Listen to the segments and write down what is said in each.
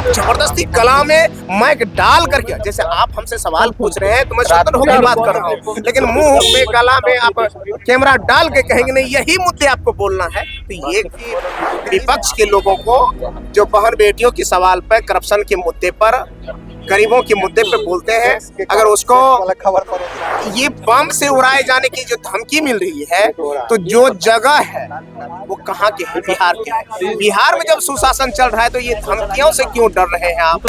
आप जबरदस्ती गला में माइक डाल करके, जैसे आप हमसे सवाल पूछ रहे हैं तो मैं स्वतंत्र होकर बात कर रहा हूँ, लेकिन मुंह में गला में आप कैमरा डाल के कहेंगे नहीं यही मुद्दे आपको बोलना है, तो ये विपक्ष के लोगों को जो बहन बेटियों के सवाल पर, करप्शन के मुद्दे पर, गरीबों के मुद्दे पे बोलते हैं, अगर उसको ये बम से उड़ाए जाने की जो धमकी मिल रही है, तो जो जगह है वो कहाँ के है? बिहार के है। बिहार में जब सुशासन चल रहा है तो ये धमकियों से क्यों डर रहे हैं आप?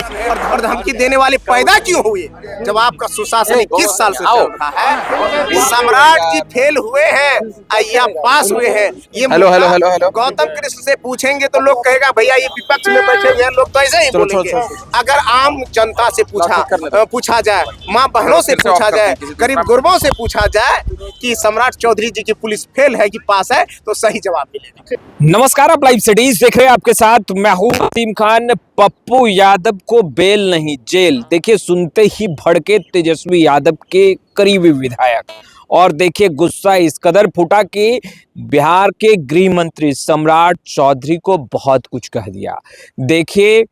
और धमकी देने वाले पैदा क्यों हुए जब आपका सुशासन 21 साल से चल रहा है? सम्राट जी फेल हुए हैं, अय्या पास हुए हैं। ये गौतम कृष्ण से पूछेंगे तो लोग कहेगा भैया ये विपक्ष में बैठे हुए हैं लोग तो ऐसे ही बोलेंगे। अगर आम जनता से पूछा जाए, माँ बहनों से पूछा जाए, गरीब गुरबों से पूछा जाए कि सम्राट चौधरी जी की पुलिस फेल है कि पास है, तो सही जवाब मिलेगा। नमस्कार, आप लाइव सिटीज देख रहे हैं, आपके साथ मैं हूं असीम खान। पप्पू यादव को बेल नहीं जेल, देखिए सुनते ही भड़के तेजस्वी यादव के करीबी विधायक, और देखिए गुस्सा इस कदर फूटा कि बिहार के गृह मंत्री सम्राट चौधरी को बहुत कुछ कह दिया। देखिए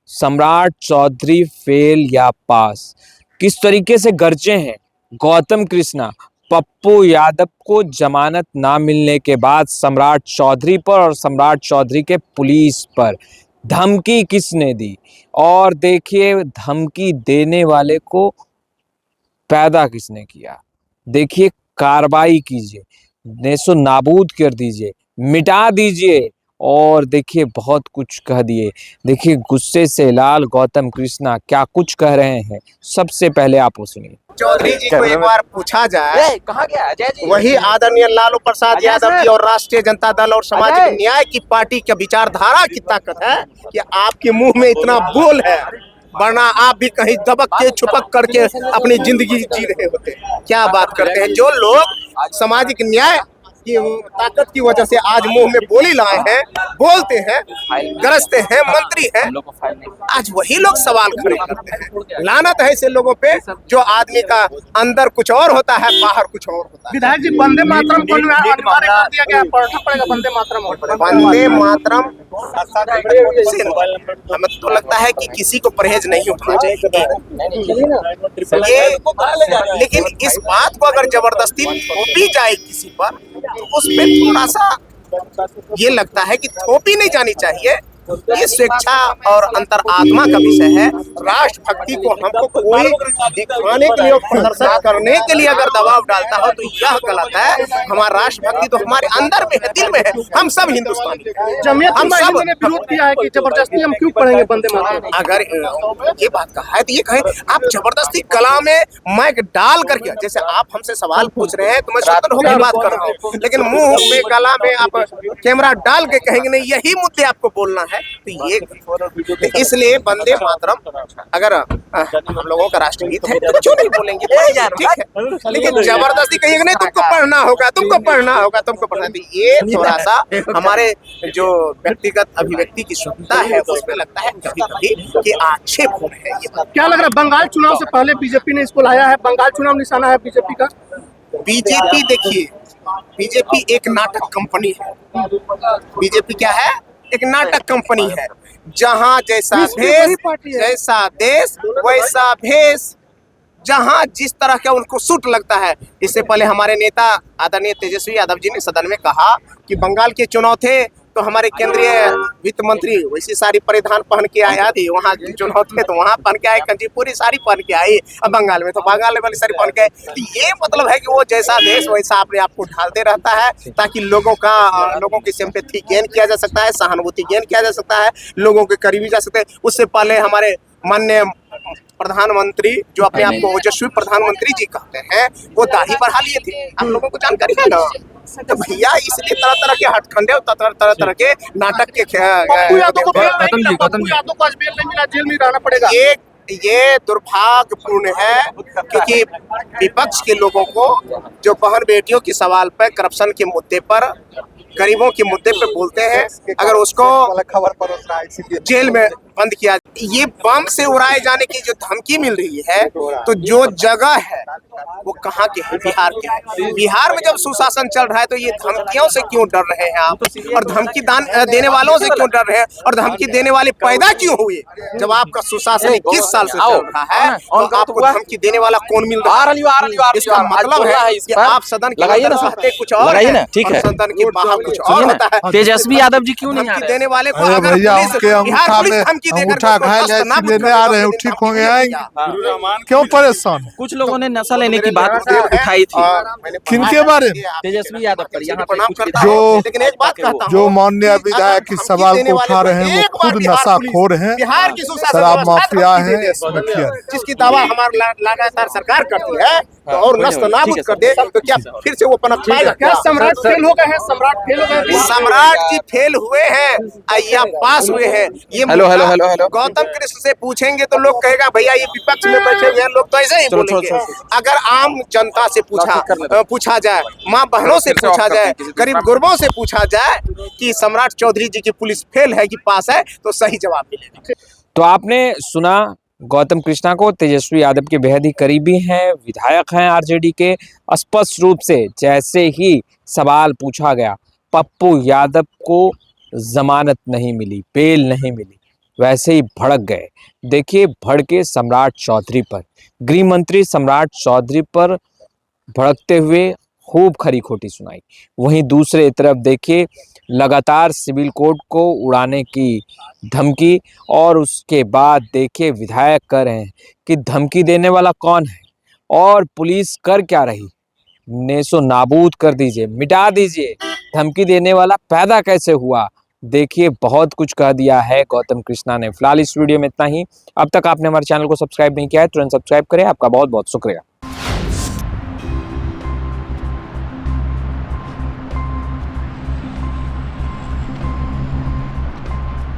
सम्राट चौधरी फेल या पास, किस तरीके से गरजे हैं गौतम कृष्णा। पप्पू यादव को जमानत ना मिलने के बाद सम्राट चौधरी पर और सम्राट चौधरी के पुलिस पर धमकी किसने दी, और देखिए धमकी देने वाले को पैदा किसने किया। देखिए कार्रवाई कीजिए, नेस्तो नाबूद कर दीजिए, मिटा दीजिए, और देखिए बहुत कुछ कह दिए। देखिए गुस्से से लाल गौतम कृष्णा क्या कुछ कह रहे हैं, सबसे पहले आप वो सुनिए। चौधरी जी को एक बार पूछा जाए, कहाँ गया अजय जी? वही आदरणीय लालू प्रसाद यादव जी और राष्ट्रीय जनता दल और सामाजिक न्याय की पार्टी की विचारधारा की ताकत है कि आपके मुंह में इतना बोल है, वरना आप भी कहीं दबक के छुपक करके अपनी जिंदगी जी रहे होते। क्या बात करते हैं जो लोग सामाजिक न्याय की ताकत की वजह से आज मुंह में बोली लाए हैं, बोलते हैं, गरजते हैं, मंत्री हैं, आज वही लोग सवाल खड़े करते हैं। लानत है ऐसे लोगों पे जो आदमी का अंदर कुछ और होता है, बाहर कुछ और होता है। विधायक जी, वंदे मातरम को अनिवार्य कर दिया गया, पढ़ना पड़ेगा वंदे मातरम। वंदे मातरम हमें तो लगता है कि किसी को परहेज नहीं उठना चाहिए ये, लेकिन इस बात को अगर जबरदस्ती थोपी जाए किसी पर तो उस पे थोड़ा सा ये लगता है कि थोपी नहीं जानी चाहिए। ये स्वेच्छा और अंतरात्मा का विषय है। राष्ट्रभक्ति को हमको कोई दिखाने के लिए और प्रदर्शन करने के लिए अगर दबाव डालता हो तो यह गलत है। हमारा राष्ट्रभक्ति तो हमारे अंदर में है, दिल में है। हम सब हिंदुस्तानी जमीयत हम सब ने विरोध किया है कि जबरदस्ती हम क्यों पढ़ेंगे वंदे मातरम। अगर ये बात कहा है तो ये कहे आप जबरदस्ती गला में माइक डाल करके, जैसे आप हमसे सवाल पूछ रहे हैं तो मैं स्वतंत्र होकर बात कर रहा हूँ, लेकिन मुंह में गला में आप कैमरा डाल के कहेंगे नहीं यही मुद्दे आपको बोलना है, तो ये तो इसलिए वंदे मातरम अगर हम लोगों का राष्ट्रगीत है तो क्यों नहीं बोलेंगे, ठीक है, लेकिन जबरदस्ती कहिएगा नहीं तुमको पढ़ना होगा, तुमको पढ़ना होगा, तुमको पढ़ना। ये थोड़ा सा हमारे जो व्यक्तिगत अभिव्यक्ति की स्वतंत्रता है उसमें लगता है कभी कभी कि आक्षेप हो रहे हैं। ये क्या लग रहा है बंगाल चुनाव से पहले बीजेपी ने इसको लाया है? बंगाल चुनाव निशाना है बीजेपी का। बीजेपी देखिए, बीजेपी एक नाटक कंपनी है। बीजेपी क्या है? एक नाटक कंपनी है, जहां जैसा देश वैसा भेष, जहां जिस तरह का उनको सूट लगता है। इससे पहले हमारे नेता आदरणीय तेजस्वी यादव जी ने सदन में कहा कि बंगाल के चुनाव थे तो हमारे केंद्रीय वित्त मंत्री वैसी साड़ी परिधान पहन के आया थी, वहाँ चुनाव थे तो वहाँ पहन के आए, कंजीपुरी साड़ी पहन के आई, अब बंगाल में तो बंगाल वाली साड़ी पहन के आए। तो ये मतलब है कि वो जैसा देश वैसा अपने आप को ढालते रहता है ताकि लोगों की सिंपैथी गेन किया जा सकता है, सहानुभूति गेन किया जा सकता है, लोगों के करीबी जा सकते हैं। उससे पहले हमारे माननीय प्रधानमंत्री जो अपने आप को ओजस्वी प्रधानमंत्री जी कहते हैं वो दाढ़ी बढ़ा लिए थे, आप लोगों को जानकारी है ना। तो भैया इसलिए तरह तरह के हटखंडे और तरह के नाटक के पप्पू यादव को आज बेल नहीं मिला, जेल में रहना पड़ेगा। ये दुर्भाग्यपूर्ण है क्योंकि विपक्ष के लोगों को जो बहन बेटियों के सवाल पर, करप्शन के मुद्दे पर, गरीबों के मुद्दे पे बोलते हैं, अगर उसको खबर परोस रहा है इसीलिए जेल में बंद किया, ये बम से उड़ाए जाने की जो धमकी मिल रही है, तो जो जगह है वो कहाँ के है? बिहार के है। बिहार में जब सुशासन चल रहा है तो ये धमकियों से क्यों डर रहे हैं आप? और धमकी देने वालों से क्यों डर रहे हैं? और धमकी देने वाले पैदा क्यों हुए? जब आपका सुशासन 21 साल से चल रहा है तो आपको धमकी देने वाला कौन मिल रहा है? इसका मतलब है कि आप सदन के अंदर कहते कुछ और है, ठीक है, सदन के बाहर कुछ और होता है। तेजस्वी यादव जी क्यों नहीं आ धमकी रहे? देने वाले को अरे अगर भैया पुलिस- उनके बिहार अंगूठा पुलिस में धमकी देकर अंगूठा उसको घायल है, नाबूद इसलिए कर नहीं आ रहे हैं, देगा, ठीक तो होंगे आएंगे। क्यों परेशान है? कुछ लोगों ने नशा लेने की बात उठाई थी किनके बारे में? तेजस्वी यादव पर। यहाँ पे प्रणाम कुछ करता जो- हूं, लेकिन एक बात कहता हूं, जो माननीय विधायक की धमकी सवाल देने को वाले उठा को रहे हैं एक वो बार खुद बिहार नशाखोर पुलिस- हैं, बिहार की सुशासन शराब व्यवस्था माफिया धमकी हैं, दे दे। इसमें मुखिया हैं। जिसकी दावा हमारा लगातार सरकार करती है तो और नष्ट नाबूद कर दे तो क्या फिर से वो पनप पाएगा? क्या सम्राट फेल हो गए हैं? सम्राट फेल हो गए हैं? सम्राट जी फेल हुए हैं या पास हुए हैं? ये हेलो, मुद्दा हेलो, हेलो। गौतम कृष्ण से पूछेंगे तो लोग कहेगा भैया ये विपक्ष में बैठे हुए हैं लोग तो ऐसे ही चलो, बोलेंगे। चलो। अगर आम जनता से पूछा जाए, माँ बहनों से फिर से पूछा ऑफ जाए, करते हैं, गरीब गुरबों से पूछा जाए कि सम्राट चौधरी जी की पुलिस फेल है कि पास है, तो सही जवाब मिलेगा। तो आपने सुना गौतम कृष्णा को, तेजस्वी यादव के बेहद ही करीबी हैं, विधायक हैं आरजेडी के। स्पष्ट रूप से जैसे ही सवाल पूछा गया, पप्पू यादव को जमानत नहीं मिली, बेल नहीं मिली, वैसे ही भड़क गए। देखिए, भड़के सम्राट चौधरी पर, गृह मंत्री सम्राट चौधरी पर भड़कते हुए खूब खरी खोटी सुनाई। वहीं दूसरे तरफ देखिए, लगातार सिविल कोड को उड़ाने की धमकी, और उसके बाद देखिए विधायक कह रहे हैं कि धमकी देने वाला कौन है और पुलिस कर क्या रही, नेसो नाबूद कर दीजिए, मिटा दीजिए, धमकी देने वाला पैदा कैसे हुआ। देखिए, बहुत कुछ कह दिया है गौतम कृष्णा ने। फिलहाल इस वीडियो में इतना ही। अब तक आपने हमारे चैनल को सब्सक्राइब नहीं किया है, तुरंत सब्सक्राइब करें। आपका बहुत बहुत शुक्रिया।